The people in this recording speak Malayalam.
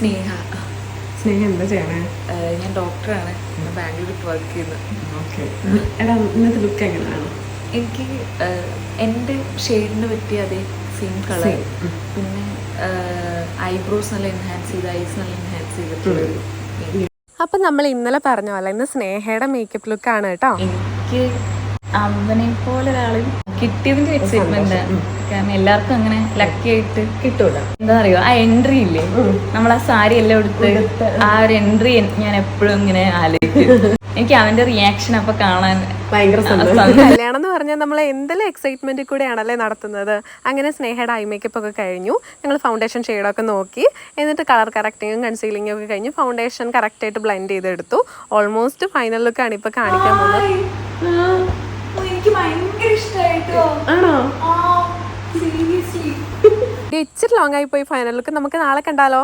സ്നേഹ. സ്നേഹ എന്താ ചെയ്യണേ? ഞാൻ ഡോക്ടറാണ്. ബാംഗ്ലൂരിൽ വർക്ക് ചെയ്യുന്നത്. ഓക്കെ. എടാ ഇന്നത്തെ ലുക്ക് എങ്ങനെയാണ്? എനിക്ക് എൻ്റെ ഷെയ്ഡിന് പറ്റിയ അതേ സെയിം കളർ, പിന്നെ ഐബ്രോസ് നല്ല എൻഹാൻസ് ചെയ്ത്, ഐസ് നല്ല എൻഹാൻസ് ചെയ്തിട്ടുള്ളൊരു. അപ്പം നമ്മൾ ഇന്നലെ പറഞ്ഞ പോലെ ഇന്ന് സ്നേഹയുടെ മേക്കപ്പ് ലുക്കാണ് കേട്ടോ. എനിക്ക് അവനെ പോലെ ഒരാൾ കിട്ടിയതിൻ്റെ എക്സൈറ്റ്മെന്റ്. കാരണം എല്ലാവർക്കും അങ്ങനെ ലക്കി ആയിട്ട് കിട്ടൂല. എന്താ പറയുക, ആ എൻട്രി ഇല്ലേ, നമ്മൾ ആ സാരി എല്ലാം എടുത്ത് ആ ഒരു എൻട്രി ഞാൻ എപ്പോഴും ഇങ്ങനെ ആലോചിക്കും. എനിക്ക് അവന്റെ റിയാക്ഷൻ അപ്പൊ കാണാൻ ഭയങ്കര കല്യാണം എന്ന് പറഞ്ഞാൽ നമ്മൾ എന്തെല്ലാം എക്സൈറ്റ്മെന്റ് കൂടെയാണല്ലേ നടത്തുന്നത്. അങ്ങനെ സ്നേഹയുടെ ഐ മേക്കപ്പ് ഒക്കെ കഴിഞ്ഞു. ഞങ്ങൾ ഫൗണ്ടേഷൻ ഷെയ്ഡൊക്കെ നോക്കി, എന്നിട്ട് കളർ കറക്റ്റിങ്ങും കൺസീലിങ്ങും ഒക്കെ കഴിഞ്ഞ് ഫൗണ്ടേഷൻ കറക്റ്റായിട്ട് ബ്ലെൻഡ് ചെയ്തെടുത്തു. ഓൾമോസ്റ്റ് ഫൈനൽ ലുക്കാണ് ഇപ്പോൾ കാണിക്കാൻ പോകുന്നത്. എനിക്ക് ഭയങ്കര ഇഷ്ടമായിട്ടോ. ആണോ? സീരിയസ്ലി ഇച്ചിരി ലോങ് ആയി പോയി ഫൈനൽ ലുക്ക്. നമുക്ക് നാളെ കണ്ടാലോ?